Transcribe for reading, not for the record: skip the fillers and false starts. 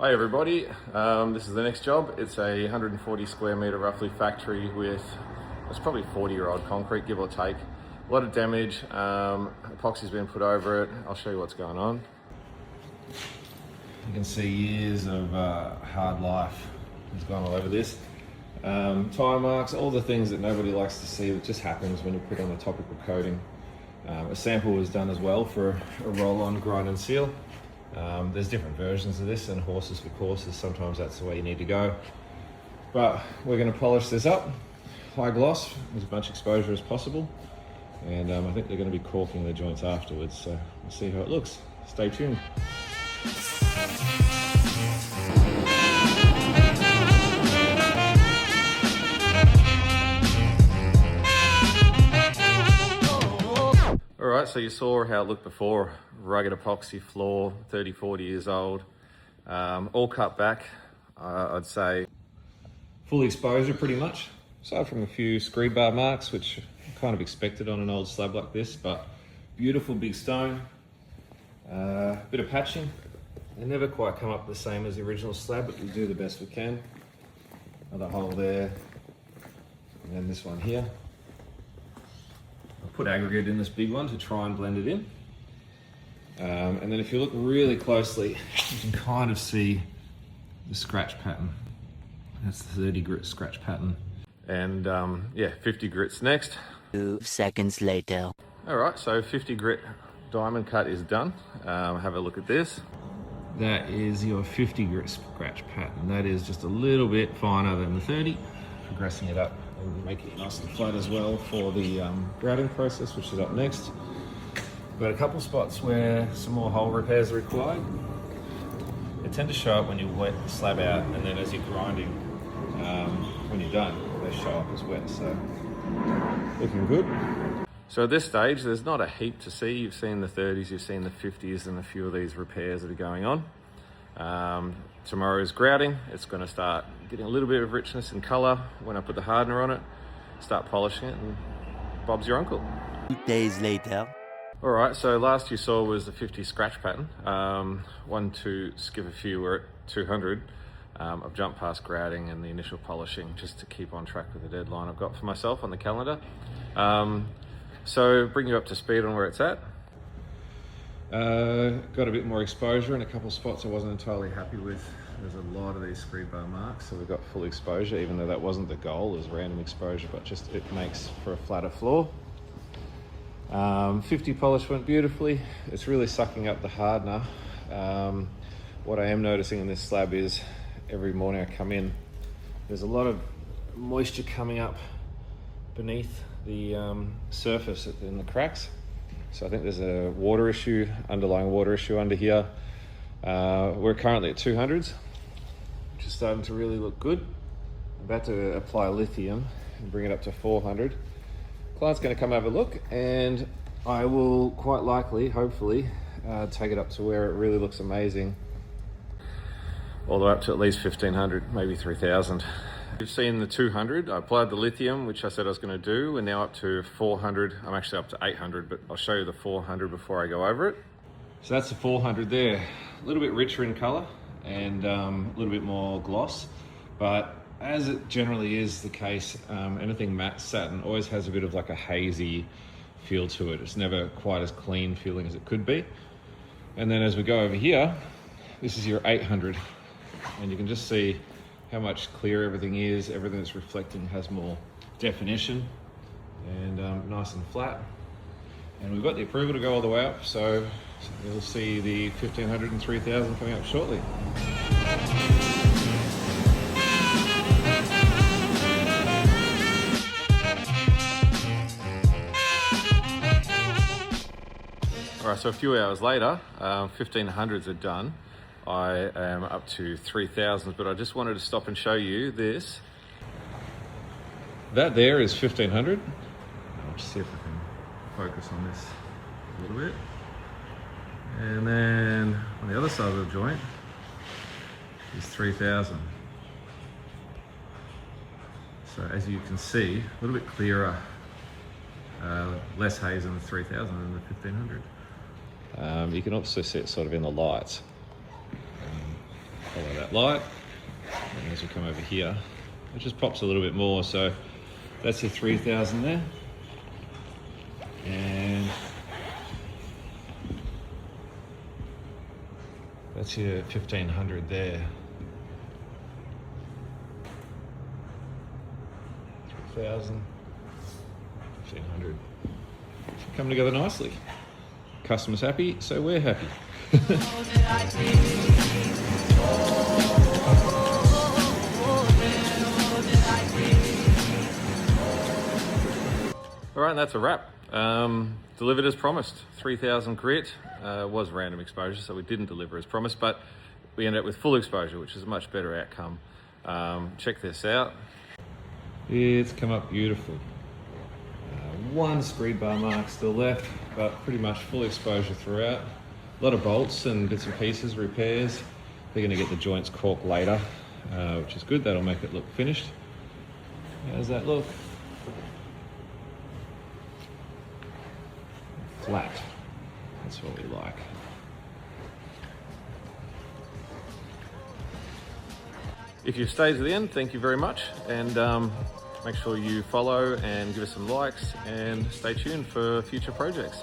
Hi everybody, this is the next job. It's a 140 square metre roughly factory with, it's probably 40-year-old concrete, give or take. A lot of damage, epoxy's been put over it. I'll show you what's going on. You can see years of hard life has gone all over this. Tire marks, all the things that nobody likes to see that just happens when you put on a topical coating. A sample was done as well for a roll-on grind and seal. There's different versions of this, and horses for courses, sometimes that's the way you need to go. But we're going to polish this up, high gloss, as much exposure as possible, and I think they're going to be caulking the joints afterwards, so we'll see how it looks. Stay tuned. Alright, so you saw how it looked before. Rugged epoxy floor, 30, 40 years old. All cut back, I'd say. Full exposure pretty much, aside from a few screed bar marks, which I kind of expected on an old slab like this, but beautiful big stone. Bit of patching. They never quite come up the same as the original slab, but we do the best we can. Another hole there, and then this one here. I'll put aggregate in this big one to try and blend it in. And then if you look really closely, you can kind of see the scratch pattern. That's the 30 grit scratch pattern. And yeah, 50 grits next. 2 seconds later. All right, so 50 grit diamond cut is done. Have a look at this. That is your 50 grit scratch pattern. That is just a little bit finer than the 30. Progressing it up and making it nice and flat as well for the grouting process, which is up next. Got a couple spots where some more hole repairs are required. They tend to show up when you wet the slab out, and then as you're grinding, when you're done, they show up as wet, so looking good. So at this stage, there's not a heap to see. You've seen the 30s, you've seen the 50s, and a few of these repairs that are going on. Tomorrow's grouting. It's going to start getting a little bit of richness in colour when I put the hardener on it, start polishing it, and Bob's your uncle. 2 days later. All right, so last you saw was the 50 scratch pattern. One to skip a few, we're at 200. I've jumped past grouting and the initial polishing just to keep on track with the deadline I've got for myself on the calendar. So bring you up to speed on where it's at. Got a bit more exposure in a couple of spots I wasn't entirely happy with. There's a lot of these screed bar marks, so we've got full exposure, even though that wasn't the goal, it was random exposure, but just it makes for a flatter floor. 50 polish went beautifully. It's really sucking up the hardener. What I am noticing in this slab is every morning I come in, there's a lot of moisture coming up beneath the surface in the cracks. So I think there's a water issue, underlying water issue under here. We're currently at 200s, which is starting to really look good. I'm about to apply lithium and bring it up to 400. Client's going to come have a look, and I will quite likely, hopefully, take it up to where it really looks amazing. All the way up to at least 1500, maybe 3000. You've seen the 200. I applied the lithium, which I said I was going to do. We're now up to 400. I'm actually up to 800, but I'll show you the 400 before I go over it. So that's the 400 there. A little bit richer in color and a little bit more gloss, but as it generally is the case, anything matte satin always has a bit of like a hazy feel to it. It's never quite as clean feeling as it could be. And then as we go over here, this is your 800, and you can just see how much clearer everything is. Everything that's reflecting has more definition and nice and flat. And we've got the approval to go all the way up, so you'll see the 1500 and 3000 coming up shortly. All right, so a few hours later, 1500s are done. I am up to 3000s, but I just wanted to stop and show you this. That there is 1500. I'll just see if I can focus on this a little bit. And then on the other side of the joint is 3000. So as you can see, a little bit clearer, less haze in the 3000 than the 1500. You can also see it sort of in the lights. Follow that light, and as we come over here, it just pops a little bit more. So that's your 3,000 there, and that's your 1,500 there. 3,000, 1,500. Come together nicely. Customer's happy, so we're happy. All right, and that's a wrap. Delivered as promised. 3,000 grit. Was random exposure, so we didn't deliver as promised, but we ended up with full exposure, which is a much better outcome. Check this out. It's come up beautiful. One screed bar mark still left, but pretty much full exposure throughout. A lot of bolts and bits and pieces, repairs. They're going to get the joints caulked later, which is good. That'll make it look finished. How's that look? Flat. That's what we like. If you've stayed to the end, thank you very much, and make sure you follow and give us some likes, and stay tuned for future projects.